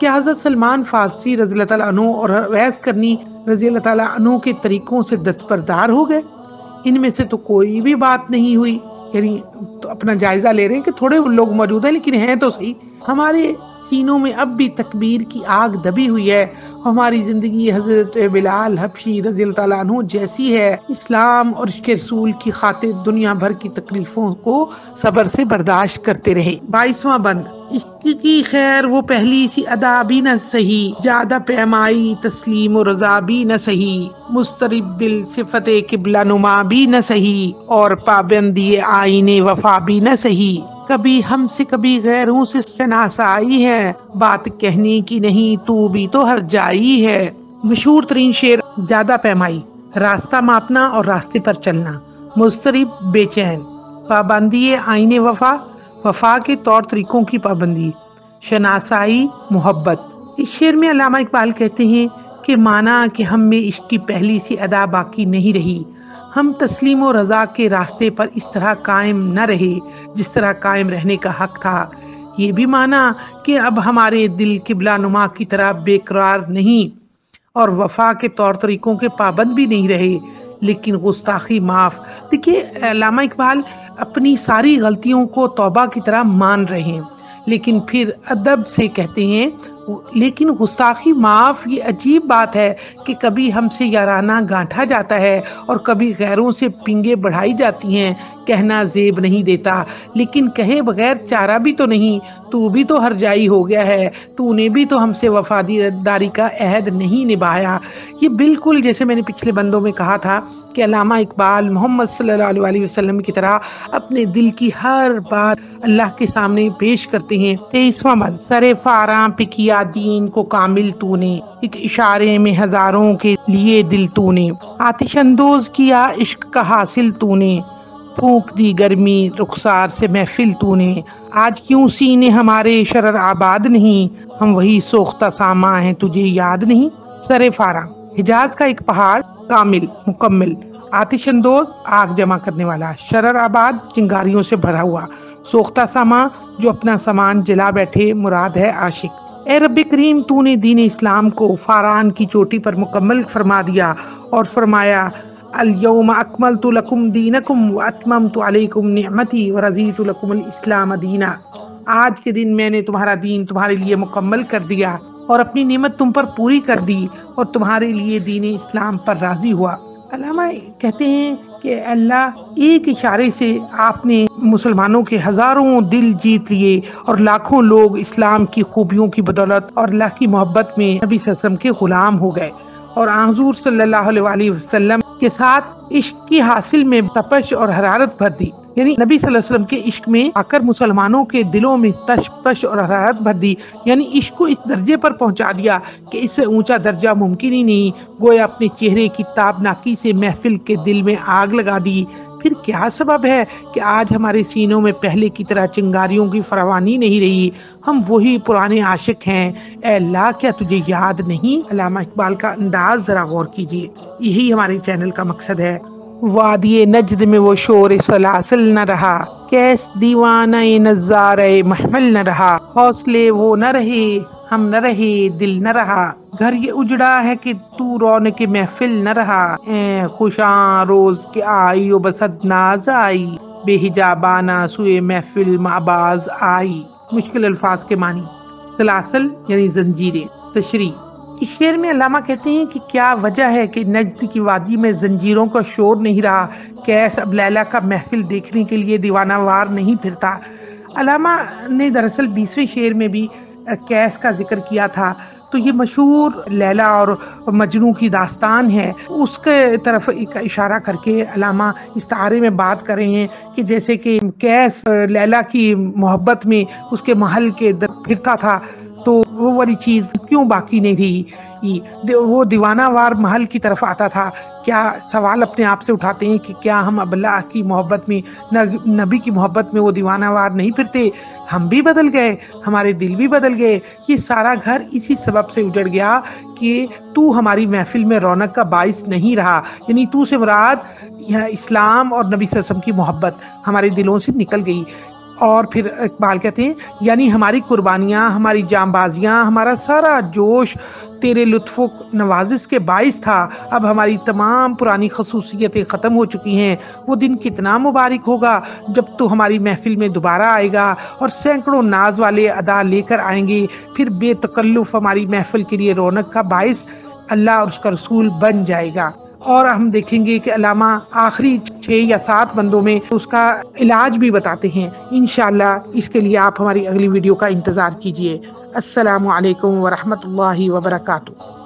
کہ حضرت سلمان فارسی رضی اللہ تعالیٰ عنہ اور اویس کرنی رضی اللہ تعالیٰ عنہ کے طریقوں سے دستبردار ہو گئے؟ ان میں سے تو کوئی بھی بات نہیں ہوئی. یعنی تو اپنا جائزہ لے رہے ہیں کہ تھوڑے لوگ موجود ہیں لیکن ہیں تو صحیح. ہمارے سینوں میں اب بھی تکبیر کی آگ دبی ہوئی ہے. ہماری زندگی حضرت بلال حبشی رضی اللہ تعالیٰ عنہ جیسی ہے. اسلام اور عشق رسول کی خاطر دنیا بھر کی تکلیفوں کو صبر سے برداشت کرتے رہے. 22واں بند. عشق کی خیر وہ پہلی سی ادا بھی نہ سہی، زیادہ پیمائی تسلیم و رضا بھی نہ سہی، مضطرب دل صفت قبلہ نما بھی نہ سہی، اور پابندی آئین وفا بھی نہ سہی. کبھی ہم سے کبھی غیروں سے شناسائی ہے، بات کہنے کی نہیں تو بھی تو ہر جائی ہے. مشہور ترین شعر. زیادہ پیمائی، راستہ ماپنا اور راستے پر چلنا. مضطرب، بے چین. پابندی آئین وفا، وفا کے طور طریقوں کی پابندی. شناسائی، محبت. اس شعر میں علامہ اقبال کہتے ہیں کہ مانا کہ ہم میں عشق کی پہلی سی ادا باقی نہیں رہی، ہم تسلیم و رضا کے راستے پر اس طرح قائم نہ رہے جس طرح قائم رہنے کا حق تھا. یہ بھی مانا کہ اب ہمارے دل قبلہ نما کی طرح بے قرار نہیں اور وفا کے طور طریقوں کے پابند بھی نہیں رہے، لیکن گستاخی معاف. دیکھیے علامہ اقبال اپنی ساری غلطیوں کو توبہ کی طرح مان رہے ہیں، لیکن پھر ادب سے کہتے ہیں لیکن گستاخی معاف. یہ عجیب بات ہے کہ کبھی ہم سے یارانہ گانٹھا جاتا ہے اور کبھی غیروں سے پنگیں بڑھائی جاتی ہیں. کہنا زیب نہیں دیتا، لیکن کہے بغیر چارہ بھی تو نہیں. تو بھی تو ہر جائی ہو گیا ہے، تو نے بھی تو ہم سے وفاداری کا عہد نہیں نبھایا. یہ بالکل جیسے میں نے پچھلے بندوں میں کہا تھا کہ علامہ اقبال محمد صلی اللہ علیہ وسلم کی طرح اپنے دل کی ہر بات اللہ کے سامنے پیش کرتے ہیں. 23واں بند. سر فاراں پہ کیا دین کو کامل تو نے، ایک اشارے میں ہزاروں کے لیے دل تو نے، آتش اندوز کیا عشق کا حاصل تو نے، پھونک دی گرمی رخسار سے محفل تو نے. آج کیوں سینے ہمارے شرر آباد نہیں، ہم وہی سوختہ ساما ہیں تجھے یاد نہیں. سر فاراں، حجاز کا ایک پہاڑ، کامل مکمل، آتش اندوز آگ جمع کرنے والا، شرر آباد چنگاریوں سے بھرا ہوا، سوختہ ساما جو اپنا سامان جلا بیٹھے، مراد ہے عاشق. اے رب کریم تو نے دین اسلام کو فاران کی چوٹی پر مکمل فرما دیا اور فرمایا الیوم اکملت لکم دینکم واتممت علیکم نعمتی ورضیت لکم الاسلام دینا. آج کے دن میں نے تمہارا دین تمہارے لیے مکمل کر دیا اور اپنی نعمت تم پر پوری کر دی اور تمہارے لیے دین اسلام پر راضی ہوا. علامہ کہتے ہیں کہ اللہ ایک اشارے سے آپ نے مسلمانوں کے ہزاروں دل جیت لیے اور لاکھوں لوگ اسلام کی خوبیوں کی بدولت اور اللہ کی محبت میں نبی صلی اللہ علیہ وسلم کے غلام ہو گئے، اور حضور صلی اللہ علیہ وسلم کے ساتھ عشق کی حاصل میں تپش اور حرارت بھر دی. یعنی نبی صلی اللہ علیہ وسلم کے عشق میں آ کر مسلمانوں کے دلوں میں تپش اور حرارت بھر دی. یعنی عشق کو اس درجے پر پہنچا دیا کہ اس سے اونچا درجہ ممکن ہی نہیں. گویا اپنے چہرے کی تابناکی سے محفل کے دل میں آگ لگا دی. پھر کیا سبب ہے کہ آج ہمارے سینوں میں پہلے کی طرح چنگاریوں کی فراوانی نہیں رہی؟ ہم وہی پرانے عاشق ہیں. اے اللہ کیا تجھے یاد نہیں؟ علامہ اقبال کا انداز ذرا غور کیجیے. یہی ہمارے چینل کا مقصد ہے. وادی نجد میں وہ شور سلاسل نہ رہا، کیس دیوانہ نظارہ محمل نہ رہا، حوصلے وہ نہ رہے ہم نہ رہے دل نہ رہا، گھر یہ اجڑا ہے کہ تو رونق محفل نہ رہا، اے خوشاں روز کے آئی و بسد ناز آئی، بے حجابانہ سوئے محفل معباز آئی. مشکل الفاظ کے معنی. سلاسل یعنی زنجیریں. تشریح. اس شعر میں علامہ کہتے ہیں کہ کیا وجہ ہے کہ نجد کی وادی میں زنجیروں کا شور نہیں رہا، کیس اب لیلا کا محفل دیکھنے کے لیے دیوانہ وار نہیں پھرتا. علامہ نے دراصل 20ویں شعر میں بھی کیس کا ذکر کیا تھا، تو یہ مشہور لیلا اور مجنوں کی داستان ہے، اس کے طرف ایک اشارہ کر کے علامہ استعارے میں بات کر رہے ہیں کہ جیسے کہ کیس لیلا کی محبت میں اس کے محل کے در پھرتا تھا تو وہ والی چیز کیوں باقی نہیں رہی، وہ دیوانہ وار محل کی طرف آتا تھا. کیا سوال اپنے آپ سے اٹھاتے ہیں کہ کیا ہم اب اللہ کی محبت میں، نبی کی محبت میں وہ دیوانہ وار نہیں پھرتے؟ ہم بھی بدل گئے، ہمارے دل بھی بدل گئے. یہ سارا گھر اسی سبب سے اجڑ گیا کہ تو ہماری محفل میں رونق کا باعث نہیں رہا. یعنی تو سے مراد اسلام اور نبی صلی اللہ علیہ وسلم کی محبت ہمارے دلوں سے نکل گئی. اور پھر اقبال کہتے ہیں یعنی ہماری قربانیاں، ہماری جاں بازیاں، ہمارا سارا جوش تیرے لطف و نوازش کے باعث تھا، اب ہماری تمام پرانی خصوصیتیں ختم ہو چکی ہیں۔ وہ دن کتنا مبارک ہوگا جب تو ہماری محفل میں دوبارہ آئے گا اور سینکڑوں ناز والے ادا لے کر آئیں گے، پھر بے تکلف ہماری محفل کے لیے رونق کا باعث اللہ اور اس کا رسول بن جائے گا۔ اور ہم دیکھیں گے کہ علامہ آخری 6 یا 7 بندوں میں اس کا علاج بھی بتاتے ہیں انشاءاللہ۔ اس کے لیے آپ ہماری اگلی ویڈیو کا انتظار کیجیے۔ السلام علیکم ورحمۃ اللہ وبرکاتہ۔